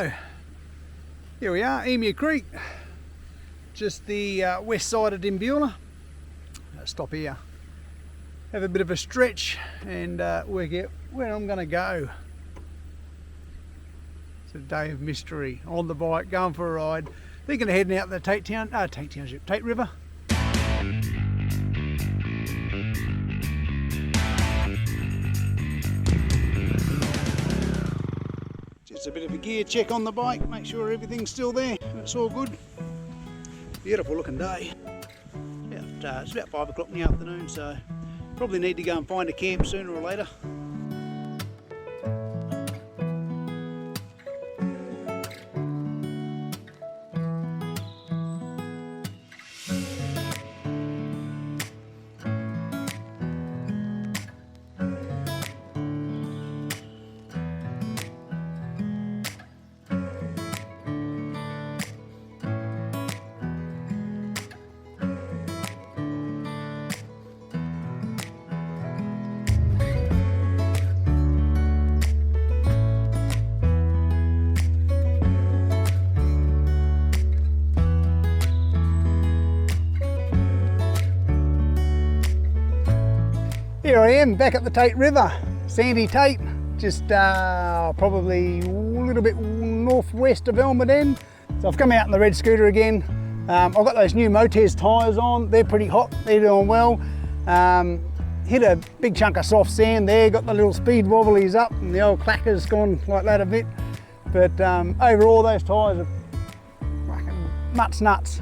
So, here we are, Emu Creek, just the west side of Dimbula. Stop here, have a bit of a stretch and work out where I'm going to go. It's a day of mystery, on the bike, going for a ride, thinking of heading out the Tate River. Just a bit of a gear check on the bike, make sure everything's still there, it's all good. Beautiful looking day. It's about 5 o'clock in the afternoon, so probably need to go and find a camp sooner or later. Here I am back at the Tate River, Sandy Tate, just probably a little bit northwest of Elmwood. So I've come out in the red scooter again. I've got those new Motez tyres on, they're pretty hot, they're doing well. Hit a big chunk of soft sand there, got the little speed wobblies up and the old clacker's gone like that a bit. But overall those tyres are fucking nuts.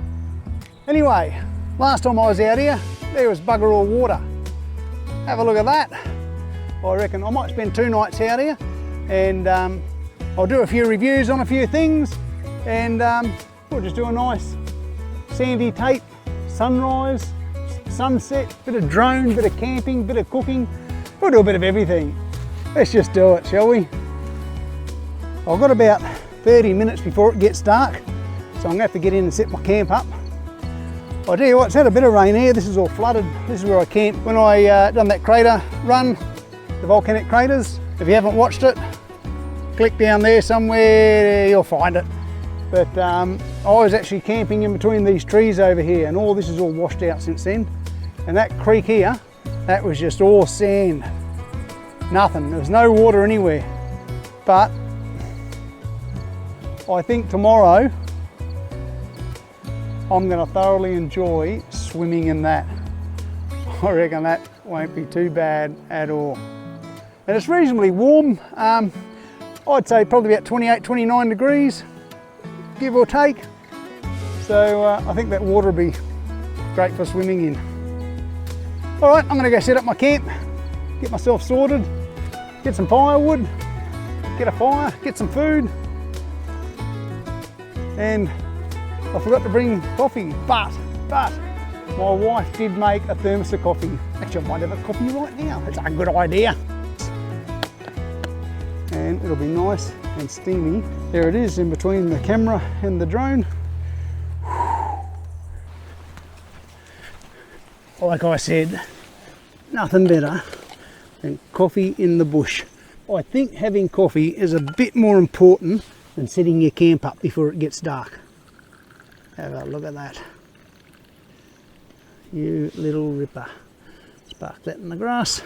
Anyway, last time I was out here, there was bugger all water. Have a look at that. I reckon I might spend 2 nights out here and I'll do a few reviews on a few things and we'll just do a nice Sandy Tate sunrise, sunset, bit of drone, bit of camping, bit of cooking. We'll do a bit of everything. Let's just do it, shall we? I've got about 30 minutes before it gets dark, so I'm gonna have to get in and set my camp up. I tell you what, it's had a bit of rain here, this is all flooded. This is where I camped when I done that crater run, the volcanic craters. If you haven't watched it, click down there somewhere, you'll find it. But I was actually camping in between these trees over here and all this is all washed out since then. And that creek here, that was just all sand. Nothing, there was no water anywhere. But I think tomorrow, I'm going to thoroughly enjoy swimming in that. I reckon that won't be too bad at all. And it's reasonably warm. I'd say probably about 28, 29 degrees, give or take. So I think that water will be great for swimming in. All right, I'm going to go set up my camp, get myself sorted, get some firewood, get a fire, get some food. And I forgot to bring coffee, but my wife did make a thermos of coffee. Actually, I might have a coffee right now. It's a good idea. And it'll be nice and steamy. There it is in between the camera and the drone. Like I said, nothing better than coffee in the bush. I think having coffee is a bit more important than setting your camp up before it gets dark. Have a look at that. You little ripper. Spark that in the grass.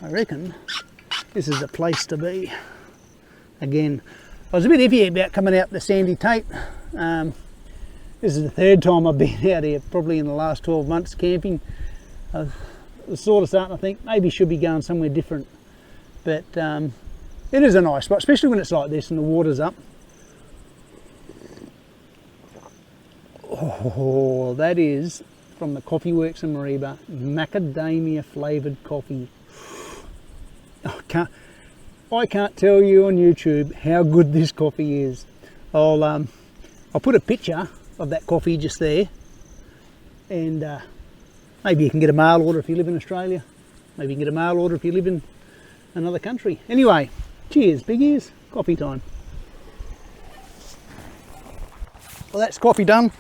I reckon this is a place to be. Again, I was a bit iffy about coming out the Sandy Tate. This is the 3rd time I've been out here, probably in the last 12 months camping. I was sort of starting to think maybe should be going somewhere different. But it is a nice spot, especially when it's like this and the water's up. Oh, that is from the Coffee Works in Mareeba, macadamia flavoured coffee. I can't tell you on YouTube how good this coffee is. I'll put a picture of that coffee just there, and maybe you can get a mail order if you live in Australia. Maybe you can get a mail order if you live in another country. Anyway, cheers, big ears, coffee time. Well, that's coffee done.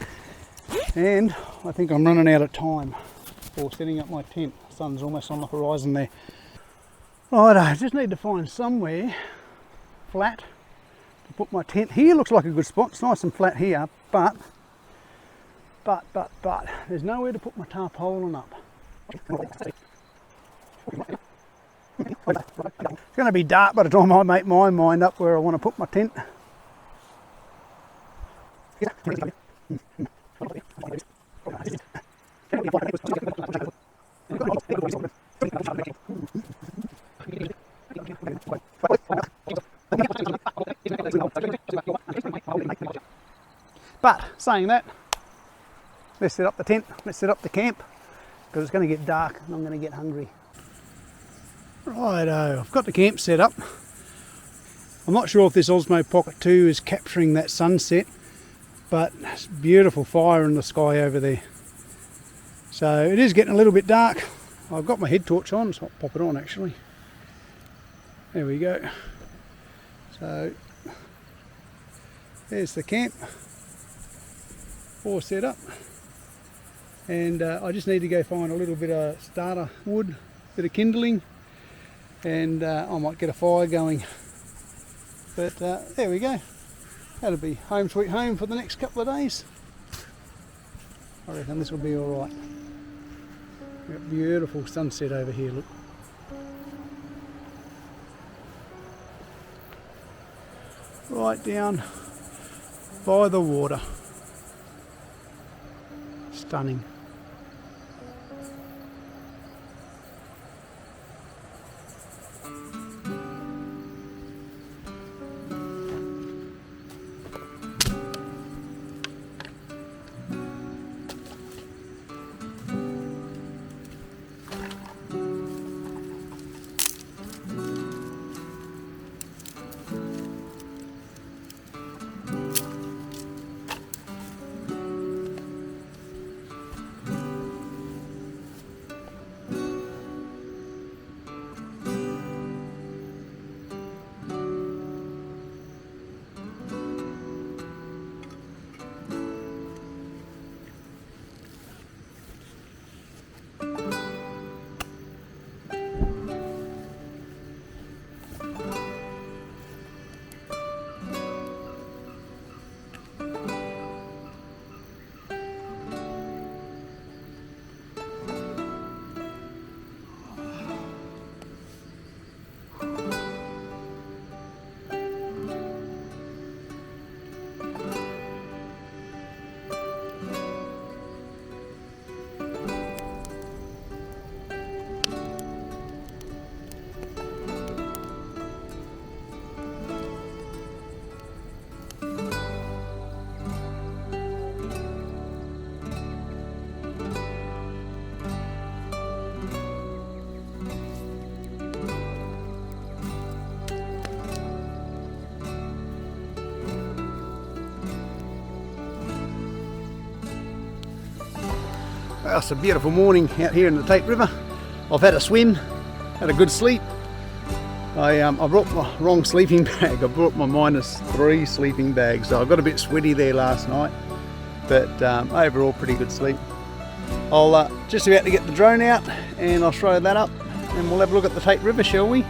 And I think I'm running out of time for setting up my tent. The sun's almost on the horizon there. Right, I just need to find somewhere flat put my tent here. Looks like a good spot. It's nice and flat here, but there's nowhere to put my tarpaulin up. It's going to be dark by the time I make my mind up where I want to put my tent. But saying that, let's set up the tent, let's set up the camp, because it's going to get dark and I'm going to get hungry. Righto, I've got the camp set up. I'm not sure if this Osmo Pocket 2 is capturing that sunset, but it's beautiful fire in the sky over there. So it is getting a little bit dark. I've got my head torch on, so I'll pop it on actually. There we go. So there's the camp, all set up. And I just need to go find a little bit of starter wood, bit of kindling, and I might get a fire going. But there we go. That'll be home sweet home for the next couple of days. I reckon this will be all right. We've got beautiful sunset over here, look. Right down by the water. Stunning. Well, it's a beautiful morning out here in the Tate River. I've had a swim, had a good sleep. I brought my wrong sleeping bag. I brought my -3 sleeping bag, so I got a bit sweaty there last night, but overall pretty good sleep. I'll just about to get the drone out and I'll throw that up and we'll have a look at the Tate River, shall we?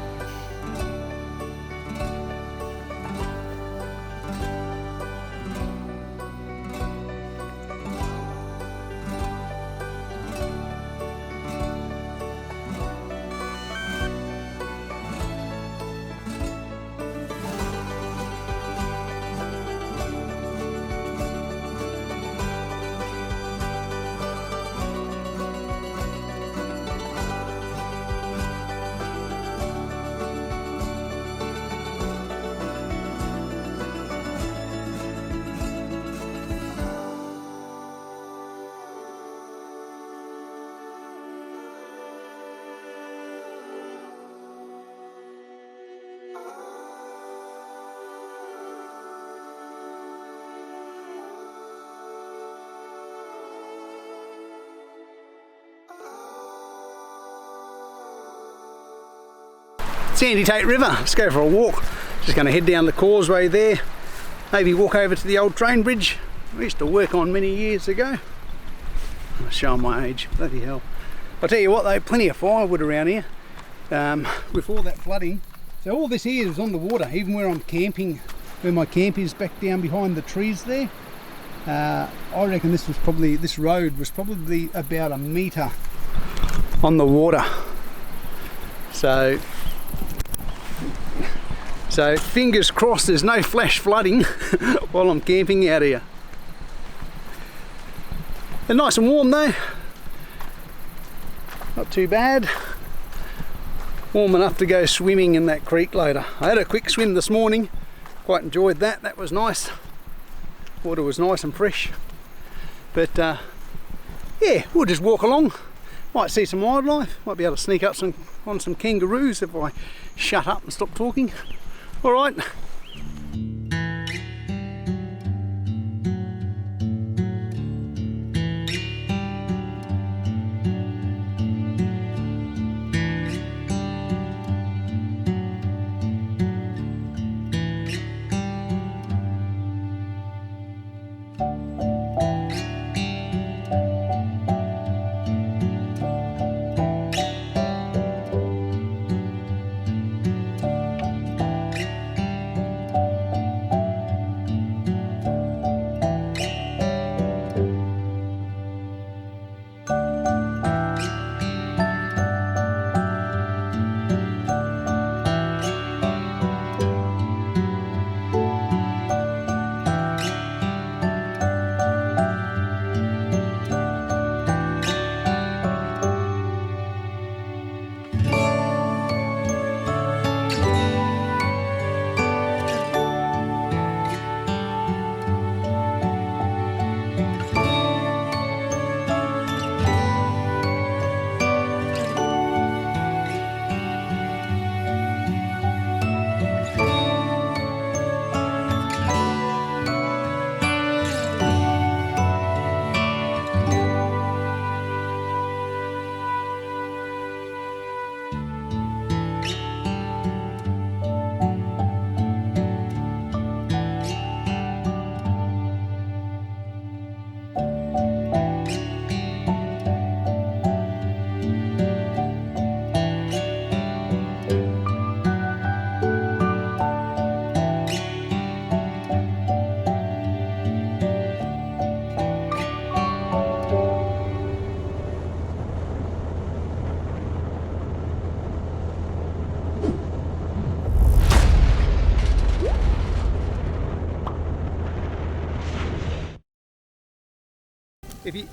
Sandy Tate River, let's go for a walk. Just going to head down the causeway there, maybe walk over to the old train bridge I used to work on many years ago. I'm showing my age, bloody hell. I'll tell you what though, plenty of firewood around here with all that flooding. So all this here is on the water, even where I'm camping where my camp is, back down behind the trees there. I reckon this road was probably about a metre on the water. So fingers crossed there's no flash flooding while I'm camping out here. They're nice and warm though. Not too bad. Warm enough to go swimming in that creek later. I had a quick swim this morning. Quite enjoyed that. That was nice. Water was nice and fresh. But yeah, we'll just walk along. Might see some wildlife. Might be able to sneak up on some kangaroos if I shut up and stop talking. All right.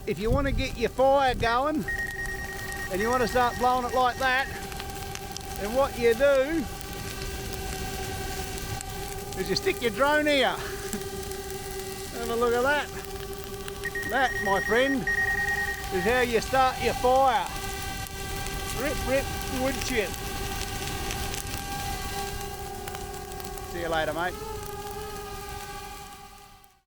If you want to get your fire going and you want to start blowing it like that, then what you do is you stick your drone here. Have a look at that. That, my friend, is how you start your fire. Rip wood chip. See you later, mate.